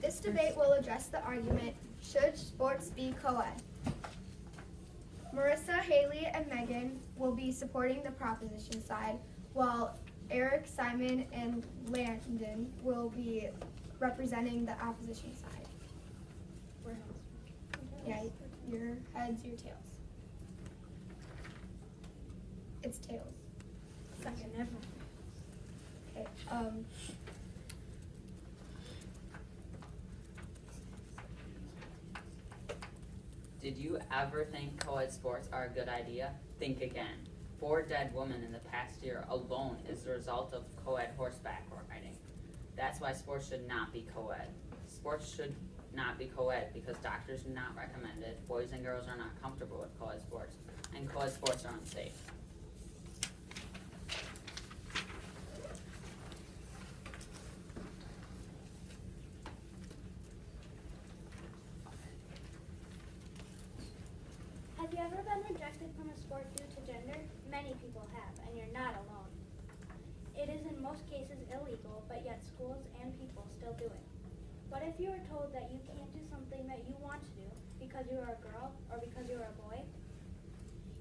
This debate will address the argument, should sports be co-ed? Marissa, Haley, and Megan will be supporting the proposition side, while Eric, Simon, and Landon will be representing the opposition side. We're heads. Yeah, your heads, your tails. It's tails. Second, never. Okay. Did you ever think co-ed sports are a good idea? Think again. 4 dead women in the past year alone is the result of co-ed horseback riding. That's why sports should not be co-ed. Sports should not be co-ed because doctors do not recommend it. Boys and girls are not comfortable with co-ed sports, and co-ed sports are unsafe. Have you ever been rejected from a sport due to gender? Many people have, and you're not alone. It is in most cases illegal, but yet schools and people still do it. What if you were told that you can't do something that you want to do because you are a girl or because you are a boy?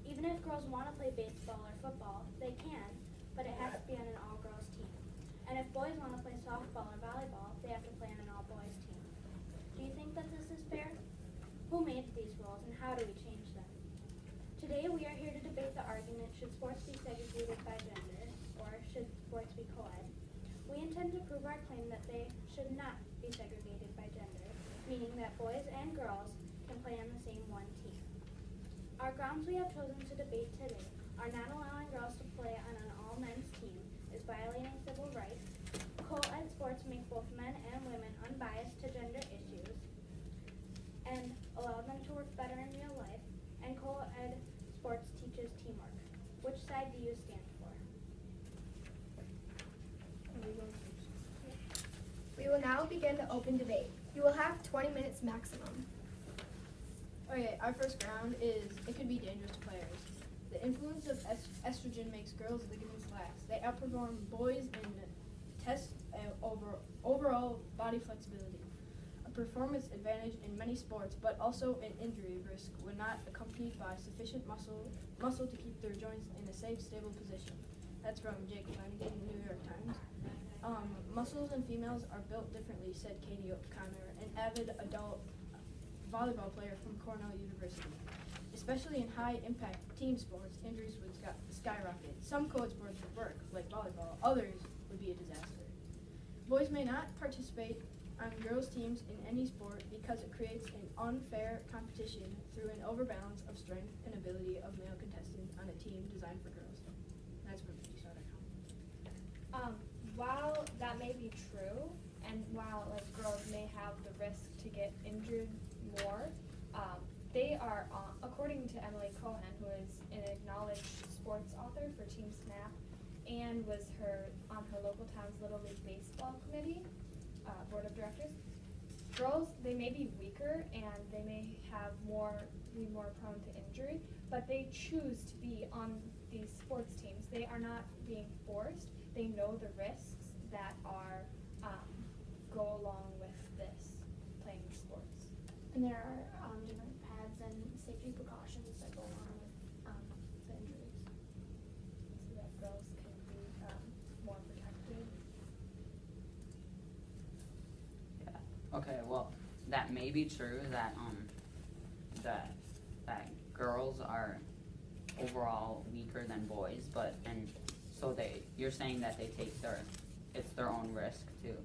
Even if girls want to play baseball or football, they can, but it has to be on an all-girls team. And if boys want to play softball or volleyball, they have to play on an all-boys team. Do you think that this is fair? Who made these rules and how do we change them? Today we are here to debate the argument, should sports be segregated by gender, or should sports be co-ed? We intend to prove our claim that they should not be segregated by gender, meaning that boys and girls can play on the same one team. Our grounds we have chosen to debate today are not allowing girls to play on an all-men's team is violating civil rights, co-ed sports make both men and women unbiased to gender issues, and allow them to work better in real life, and co-ed sports teaches teamwork. Which side do you stand for? We will now begin the open debate. You will have 20 minutes maximum. Okay, our first ground is it could be dangerous to players. The influence of estrogen makes girls ligaments lax. They outperform boys in tests over overall body flexibility. A performance advantage in many sports, but also an injury risk when not accompanied by sufficient muscle to keep their joints in a safe, stable position. That's from Jake Flanagan, New York Times. Muscles in females are built differently, said Katie O'Connor, an avid adult volleyball player from Cornell University. Especially in high-impact team sports, injuries would skyrocket. Some co-ed sports would work, like volleyball. Others would be a disaster. Boys may not participate on girls' teams in any sport because it creates an unfair competition through an overbalance of strength and ability of male contestants on a team designed for girls. That's from PGStar.com. While that may be true, and while girls may have the risk to get injured more, they are, according to Emily Cohen, who is an acknowledged sports author for Team Snap, and was on her local town's Little League Baseball Committee, board of directors. Girls, they may be weaker and they may be more prone to injury, but they choose to be on these sports teams. They are not being forced. They know the risks that go along with this, playing sports. And there are different pads and safety precautions that go along with the injuries. So that girls can be more protected. Yeah. Okay. Well, that may be true that that girls are overall weaker than boys, but you're saying that it's their own risk to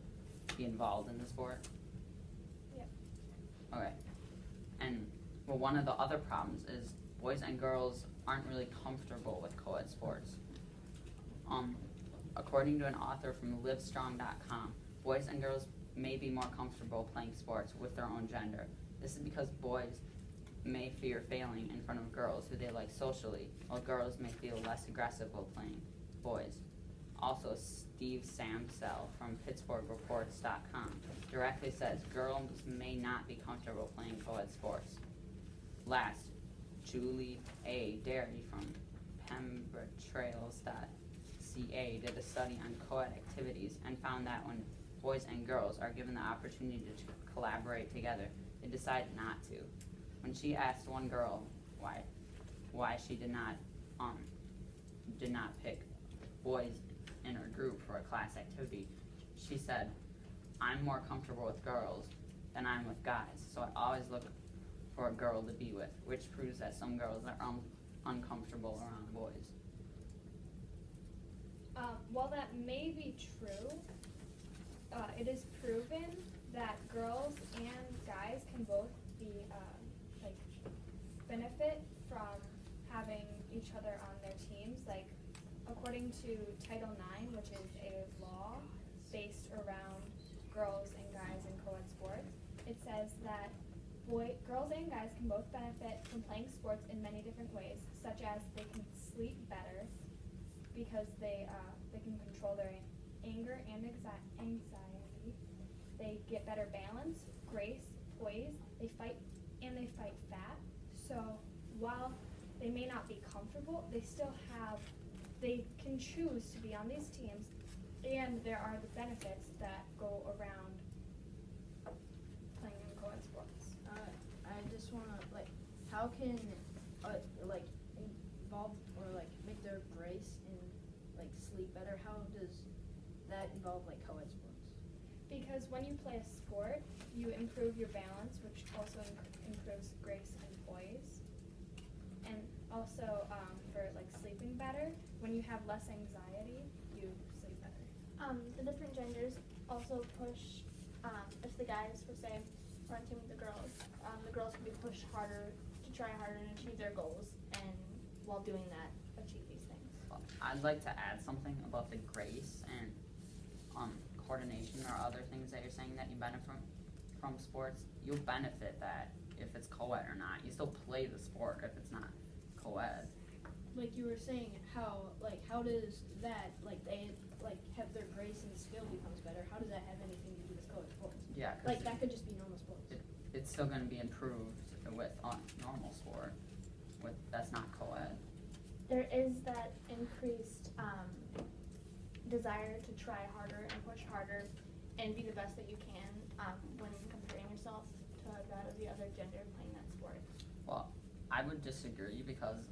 be involved in the sport? Yep. Okay. And well, one of the other problems is boys and girls aren't really comfortable with co-ed sports. According to an author from Livestrong.com, boys and girls may be more comfortable playing sports with their own gender. This is because boys may fear failing in front of girls who they like socially, while girls may feel less aggressive while playing boys. Also, Steve Samsell from PittsburghReports.com directly says girls may not be comfortable playing co-ed sports. Last, Julie A. Derry from PembroTrails.ca did a study on co-ed activities and found that when boys and girls are given the opportunity to collaborate together, they decide not to. When she asked one girl why she did not pick boys in her group for a class activity, she said, "I'm more comfortable with girls than I'm with guys, so I always look for a girl to be with," which proves that some girls are uncomfortable around boys. While that may be true, it is proven that girls and guys can both be like benefit from having each other on their teams. Like according to Title IX, which is a law based around girls and guys in co-ed sports, it says that girls and guys can both benefit from playing sports in many different ways, such as they can sleep better because they can control their anger and anxiety. They get better balance, grace, poise. They fight fat. So while they may not be comfortable, they can choose to be on these teams, and there are the benefits that go around playing in co-ed sports. I just wanna how can involve or make their grace and sleep better? How does that involve co-ed sports? Because when you play a sport, you improve your balance, which also improves grace and poise. And also for sleeping better, when you have less anxiety, you sleep better. The different genders also push, if the guys, per se, are on team with the girls can be pushed harder to try harder and achieve their goals, and while doing that, achieve these things. Well, I'd like to add something about the grace and coordination or other things that you're saying that you benefit from sports. You'll benefit that if it's co-ed or not. You still play the sport if it's not co-ed. Like you were saying, how does that they have their grace and skill becomes better? How does that have anything to do with co-ed sports? Yeah, 'cause That could just be normal sports. it's still going to be improved with normal sport that's not co-ed. There is that increased desire to try harder and push harder and be the best that you can when comparing yourself to that of the other gender playing that sport. Well, I would disagree because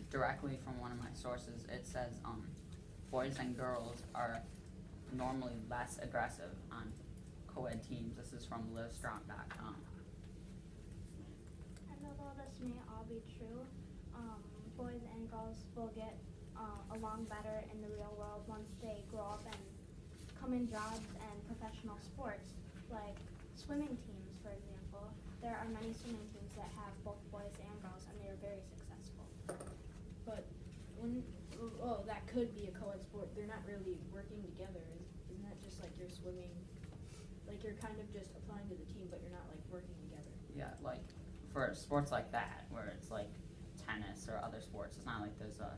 directly from one of my sources, it says boys and girls are normally less aggressive on co-ed teams. This is from livestrong.com. And although this may all be true, boys and girls will get along better in the real world once they grow up and come in jobs and professional sports, like swimming teams, for example. There are many swimming teams that have both boys and girls, and they are very successful. But that could be a co-ed sport. They're not really working together. Isn't that just you're swimming? You're kind of just applying to the team, but you're not working together. Yeah, for sports like that, where it's tennis or other sports, it's not there's a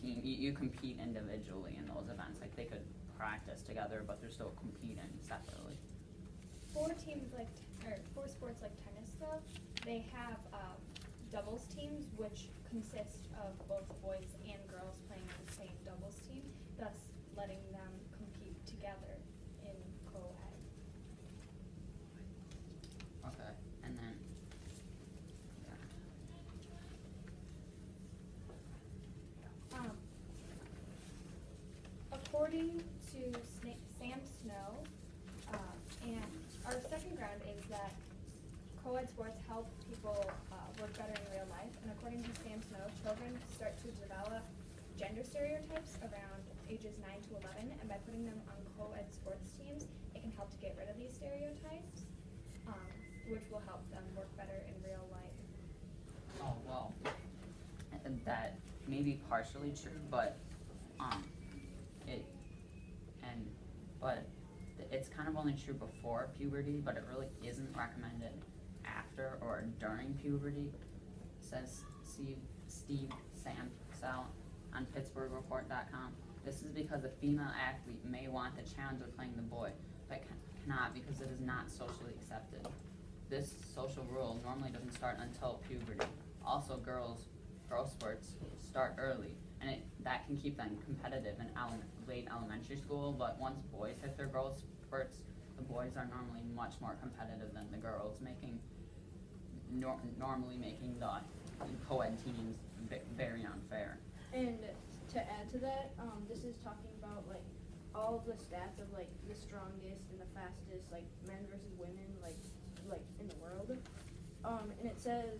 team. You compete individually in those events. They could practice together, but they're still competing separately. For teams for sports like tennis, though, they have doubles teams, which consist of both boys and girls playing on the same doubles team, thus letting them compete together in co-ed. Okay, and then According to Sam Snow, and our second ground is that co-ed sports help people work better in real life. And according to Sam Snow, children start to develop gender stereotypes around ages 9 to 11, and by putting them on co-ed sports teams, it can help to get rid of these stereotypes, which will help them work better in real life. oh well, and that may be partially true, but it's kind of only true before puberty, but it really isn't recommended after or during puberty, says Steve Samsell on PittsburghReport.com. This is because a female athlete may want the challenge of playing the boy, but cannot because it is not socially accepted. This social rule normally doesn't start until puberty. Also, girls sports start early, and that can keep them competitive in late elementary school. But once boys hit their growth spurts, the boys are normally much more competitive than the girls, normally making the co-ed teams very unfair. And to add to that, this is talking about like all of the stats of like the strongest and the fastest, like men versus women, like in the world. And it says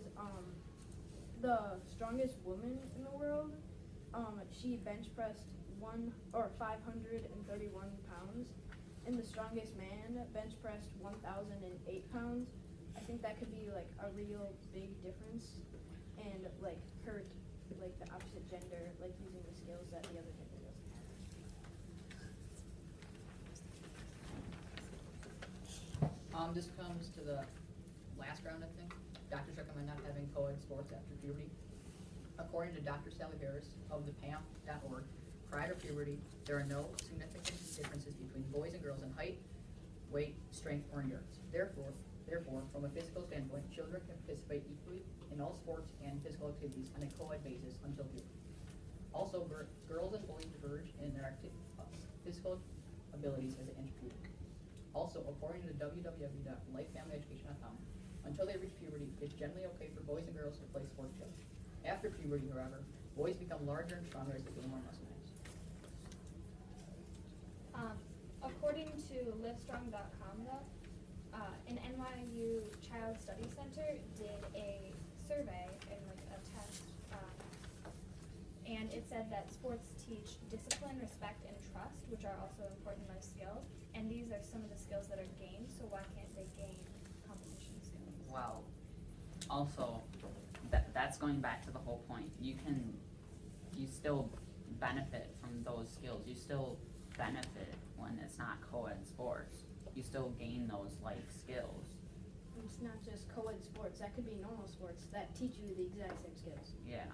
the strongest woman in the world, she bench pressed 531 pounds, and the strongest man bench pressed 1,008 pounds. I think that could be like a real big difference, and like hurt like the opposite gender, like using the skills that the other gender doesn't have. This comes to the last round, I think. Doctors recommend not having co-ed sports after puberty. According to Dr. Sally Harris of the PAMP.org, prior to puberty, there are no significant differences between boys and girls in height, weight, strength, or endurance. Therefore, from a physical standpoint, children can participate equally in all sports and physical activities on a co-ed basis until puberty. Also, girls and boys diverge in their physical abilities as they enter puberty. Also, according to www.lifefamilyeducation.com, until they reach puberty, it's generally okay for boys and girls to play sports together. After puberty, however, boys become larger and stronger as they gain more muscle mass. According to livestrong.com, though, an NYU Child Study Center did a survey and like a test, and it said that sports teach discipline, respect, and trust, which are also important life skills. And these are some of the skills that are gained. So why can't they gain competition skills? Well, also, that's going back to the whole point. You still benefit from those skills. You still benefit when it's not co-ed sports. You still gain those life skills. It's not just co-ed sports, that could be normal sports that teach you the exact same skills. Yeah.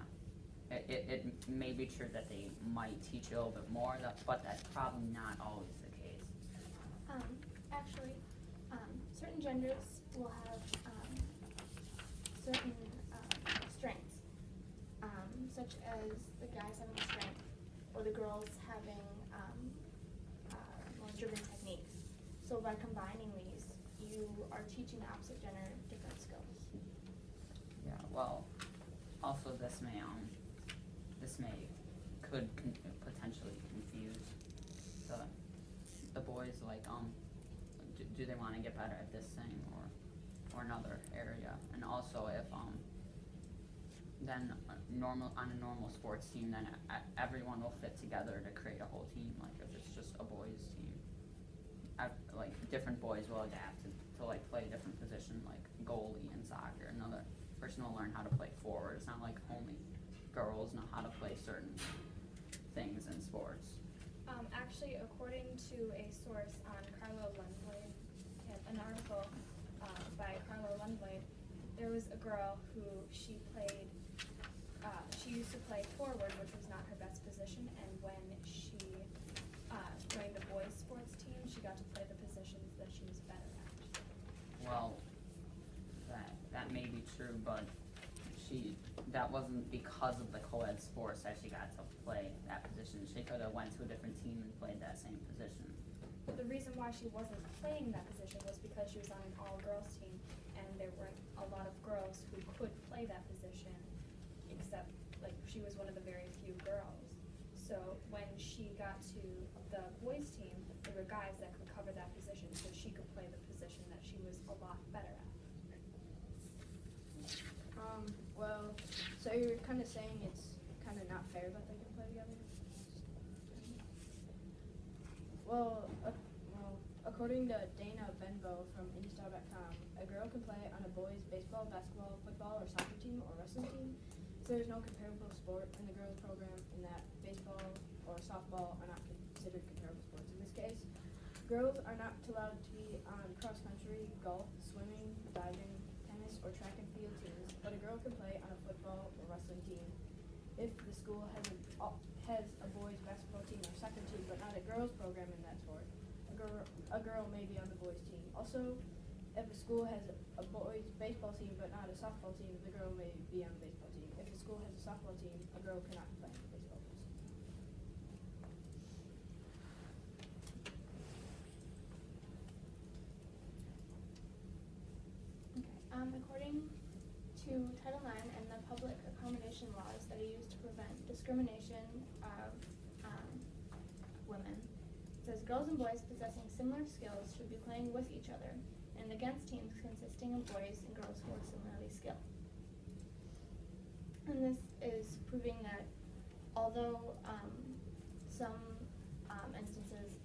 It may be true that they might teach you a little bit more, but that's probably not always the case. Actually, certain genders will have certain strengths, such as the guys having strength or the girls having more driven techniques. So by combining these, you are teaching the opposite gender different skills. Yeah. Well, also this could potentially confuse the boys. Like, do they want to get better at this thing or another area? And also, if then on a normal sports team, then everyone will fit together to create a whole team. Like if it's just a boys team, like different boys will adapt to like play a different position, like goalie in soccer. Another person will learn how to play forward. It's not like only girls know how to play certain things in sports. Actually, according to a source on Carlo Lundblade, an article by Carlo Lundblade, there was a girl who she used to play forward, which was not her best position, and when she joined the boys sports team, she got to play the positions that she was better at. Well, that may be true, but that wasn't because of the co-ed sports that she got to play that position. She could have went to a different team and played that same position. The reason why she wasn't playing that position was because she was on an all-girls team, and there weren't a lot of girls who could play that position, except like she was one of the very few girls. So when she got to the boys team, there were guys that could cover that position, so she could play the position that she was a lot better at. Well, so you're kind of saying it's kind of not fair that they can play together? Well, according to Dana Benbow from InStar.com, a girl can play on a boys' baseball, basketball, football, or soccer team or wrestling team. So there's no comparable sport in the girls' program in that baseball or softball are not considered comparable sports. In this case, girls are not allowed to be on cross-country, golf, swimming, diving, tennis, or track and field teams, but a girl can play on a football or wrestling team. If the school has a boys' basketball team or soccer team, but not a girls' program in that sport, a girl may be on the boys' team. Also, if a school has a boys' baseball team but not a softball team, the girl may be on the baseball team. If the school has a softball team, a girl cannot play on the baseball team. according to Title IX and the public accommodation laws that are used to prevent discrimination of women, it says girls and boys possessing similar skills should be playing with each other and against teams consisting of boys and girls who are similarly skilled. And this is proving that although some instances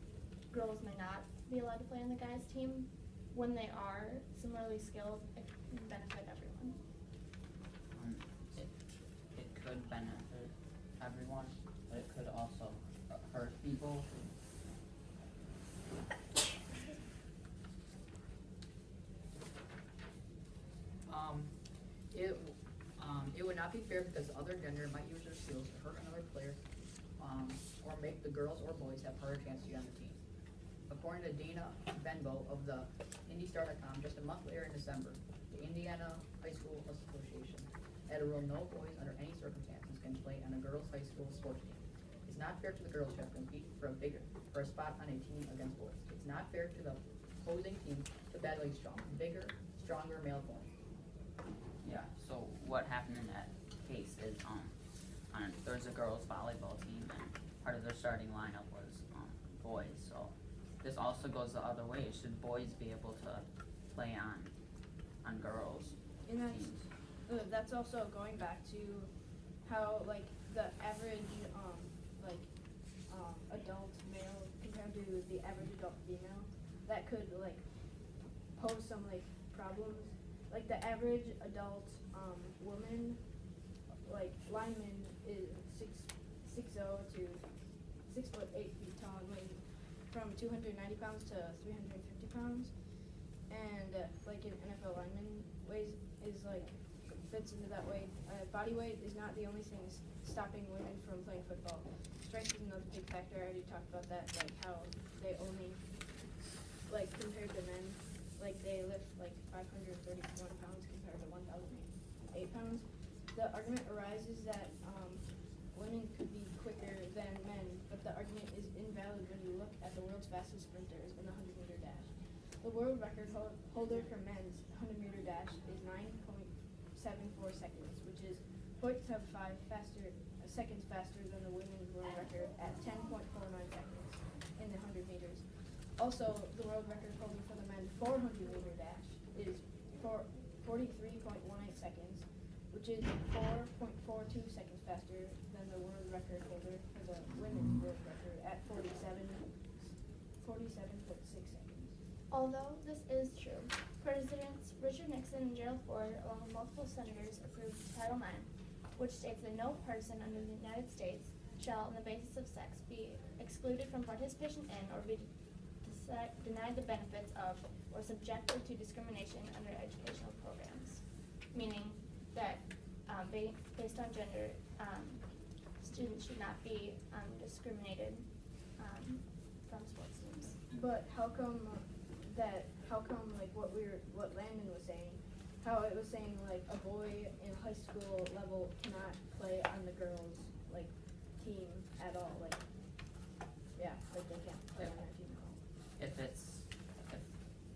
girls may not be allowed to play on the guys' team, when they are similarly skilled, it can benefit everyone. It could benefit everyone, but it could also hurt people. It would not be fair because the other gender might use their skills to hurt another player, or make the girls or boys have harder chance to get on the team. According to Dana Benbow of the IndyStar.com, just a month later in December, the Indiana High School Association had a rule: no boys under any circumstances can play on a girls' high school sports team. It's not fair to the girls who have to compete for a spot on a team against boys. It's not fair to the opposing team to battle a bigger, stronger male opponent. Yeah, so what happened in that case is, there's a girls volleyball team and part of their starting lineup was, boys, so this also goes the other way. Should boys be able to play on girls And teams? that's also going back to how like the average adult male compared to the average adult female, that could like pose some like problems. Like the average adult woman like lineman is 6'0" to 6'8" tall and weighs from 290 pounds to 350 pounds, and like an NFL lineman is like fits into that weight. Body weight is not the only thing stopping women from playing football. Strength is another big factor. I already talked about that, like how they only, like compared to men, like they lift like 531 pounds compared to 1,008 pounds. The argument arises that women could be quicker than men, but the argument is invalid when you look at the world's fastest sprinters in the 100-meter dash. The world record holder for men's 100-meter dash is 9.74 seconds, which is 0.75 seconds faster than the women's world record at 10.49 seconds in the 100 meters. Also, the world record holder for the men's 400-meter dash is 43.18 seconds, which is 4.42 seconds faster than the world record holder for the women's world record at 47.6 seconds. Although this is true, Presidents Richard Nixon and Gerald Ford, along with multiple senators, approved Title IX, which states that no person under the United States shall, on the basis of sex, be excluded from participation in or be denied the benefits of or subjected to discrimination under educational programs, meaning that based on gender, students should not be discriminated from sports teams. But how come like what Landon was saying, how it was saying like a boy in high school level cannot play on the girls like team at all, like yeah, like they can't play on their team at all.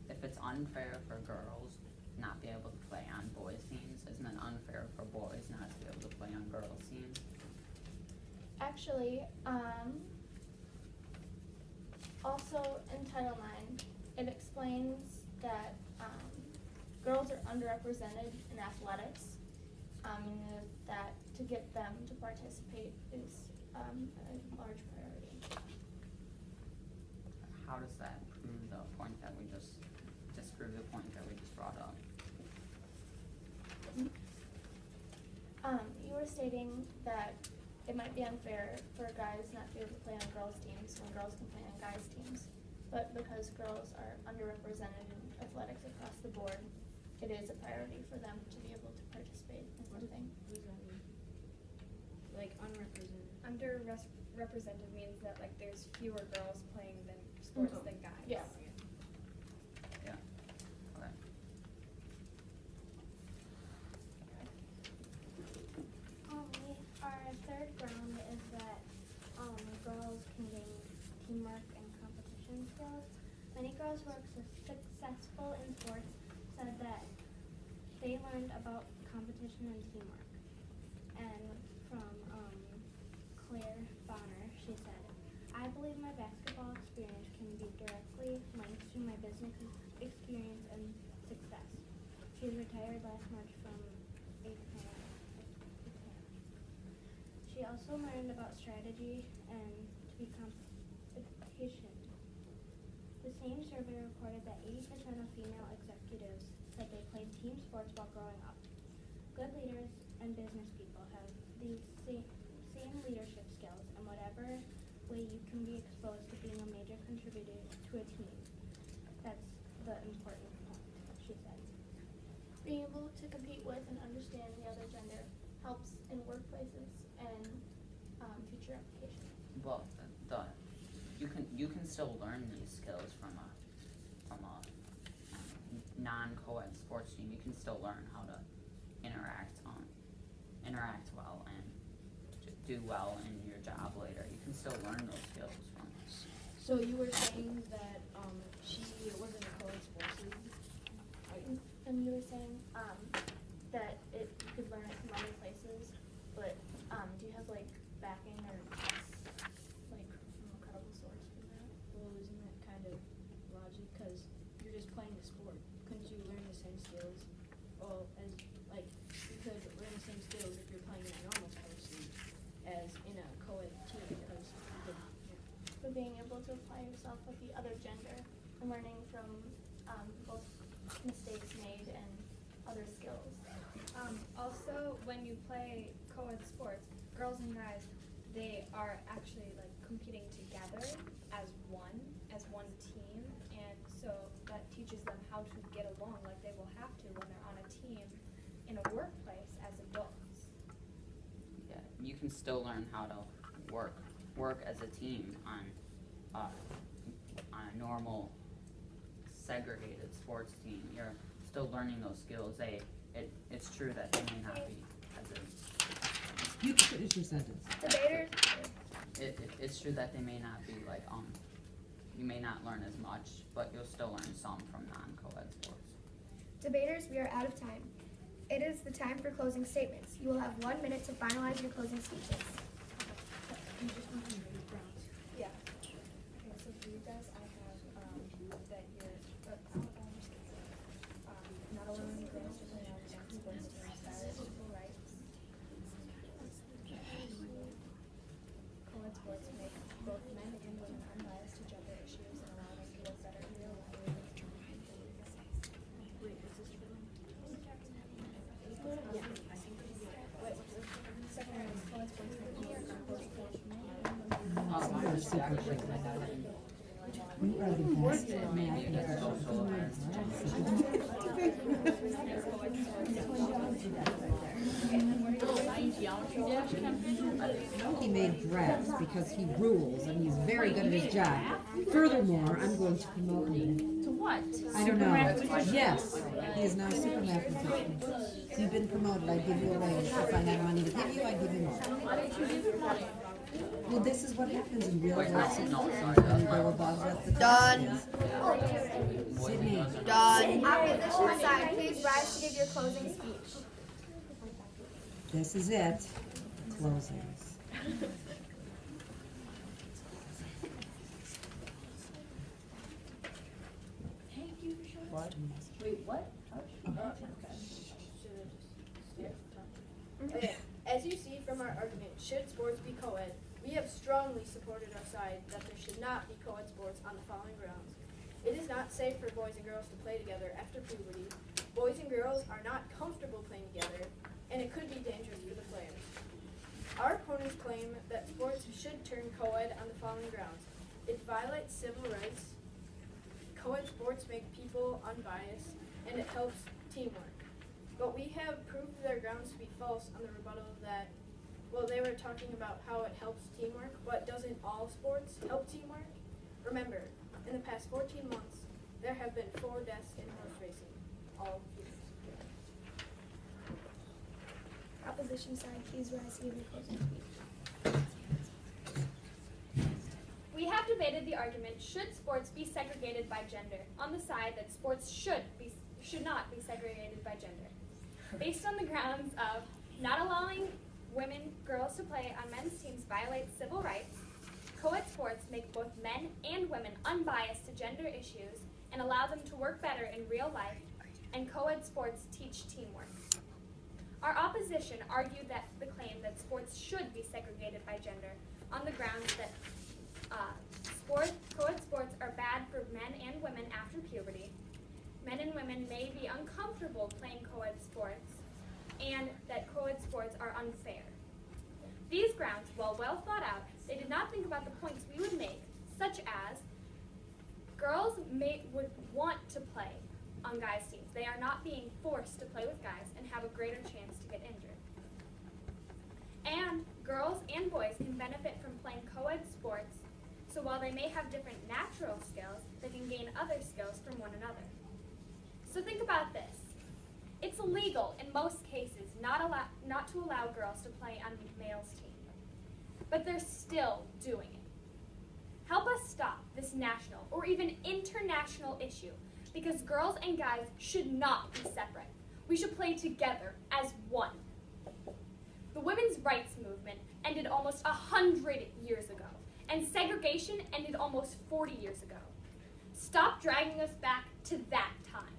If it's unfair for girls not be able to play on boys teams, isn't it unfair for boys not to be able to play on girls teams? Actually, also in Title IX, it explains that girls are underrepresented in athletics, and that to get them to participate is a large priority. How does that prove the point that we just disprove the point that we just brought up? You were stating that it might be unfair for guys not to be able to play on girls' teams when girls can play on guys' teams. But because girls are underrepresented in athletics across the board, it is a priority for them to be able to participate in something. What does that mean? Like unrepresented. Underrepresented means that like there's fewer girls playing than sports than guys. Yeah. Yeah. Okay. Our third ground is that girls can gain teamwork and competition skills. Many girls who are successful in sports said that they learned about competition and teamwork. And from Claire Bonner, she said, I believe my basketball experience can be directly linked to my business experience and success. She was retired last March from APAM. She also learned about strategy and to be competition. The same survey reported that 80% of female executives said they played team sports while growing up. Good leaders and business people have these same leadership skills, and whatever way you can be exposed to being a major contributor to a team. That's the important point, she said. Being able to compete with and understand the other gender helps in workplaces and future applications. Well, you can still learn these skills from a non-co-ed sports team. You can still learn how to interact well and do well in your job later. You can still learn those skills from us. So you were saying that she was in a co-ed sports league? And you were saying that you could learn it from other places, but do you have like backing or like from a credible source for that? Well, isn't that kind of logic? Because you're just playing the sport. Couldn't you learn the same skills? Well, as like you could learn the same skills if you're playing in a normal sports league as in a co-ed team. Because you could, But being able to apply yourself with the other gender and learning from both mistakes made and other skills. Also, when you play co-ed sports, girls and guys, they are actually like competing together as one team, and so that teaches them how to get along like they will have to when they're on a team in a workplace as adults. Yeah, you can still learn how to work as a team on a normal segregated sports team. You're still learning those skills. It's true that they may not be as a, You can finish your sentence. Debaters, it's true that they may not be like you may not learn as much, but you'll still learn some from non-co-ed sports. debaters, we are out of time. It is the time for closing statements. You will have 1 minute to finalize your closing speeches. Yeah. Okay, so for you guys, I have that you're not allowing girls to play on sports teams, violates equal rights. Co-ed sports make both men and women unbiased to gender issues and allow them to live better real lives. wait, is this true? Second one is co-ed sports make both You're super quick. You are the best at He made drafts because he rules and he's very good at his job. Furthermore, I'm going to promote him. To what? I don't know. Yes, he is now a super mathematician. You've been promoted. I give you a raise. If I had money to give you, I'd give you more. Why don't you give her money? Well, this is what happens in real life. No, sorry, When you go above at the top. Done. Sydney. Done. Opposition side, please rise to give your closing speech. This is it. Closings. What? Wait, what? Okay. As you see from our argument, should sports be co-ed, we have strongly supported our side that there should not be co-ed sports on the following grounds. It is not safe for boys and girls to play together after puberty. Boys and girls are not comfortable playing together, and it could be dangerous for the players. Our opponents claim that sports should turn co-ed on the following grounds. It violates civil rights, co-ed sports make people unbiased, and it helps teamwork. But we have proved their grounds to be false on the rebuttal that, well, they were talking about how it helps teamwork, but doesn't all sports help teamwork? Remember, in the past 14 months, there have been 4 deaths in horse racing, all females. Opposition side, please rise to give your closing speech. We have debated the argument, should sports be segregated by gender, on the side that sports should not be segregated by gender. based on the grounds of not allowing girls to play on men's teams violates civil rights, co-ed sports make both men and women unbiased to gender issues and allow them to work better in real life, and co-ed sports teach teamwork. Our opposition argued that the claim that sports should be segregated by gender on the grounds that co-ed sports are bad for men and women after puberty. Men and women may be uncomfortable playing co-ed sports, and that co-ed sports are unfair. These grounds, while well thought out, they did not think about the points we would make, such as girls would want to play on guys' teams. They are not being forced to play with guys and have a greater chance to get injured. And girls and boys can benefit from playing co-ed sports, so while they may have different natural skills, they can gain other skills from one another. So think about this. It's illegal in most cases not to allow girls to play on males' teams, but they're still doing it. Help us stop this national or even international issue, because girls and guys should not be separate. We should play together as one. The women's rights movement ended almost 100 years ago, and segregation ended almost 40 years ago. Stop dragging us back to that time.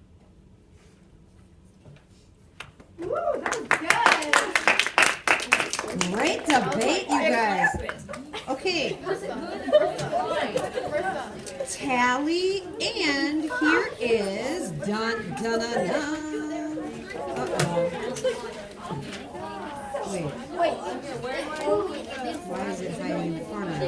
Woo, that was good. Great debate, you guys. Okay. Tally, and here is dun dun dun dun. Uh-oh. Wait. Why is it hiding in front of us?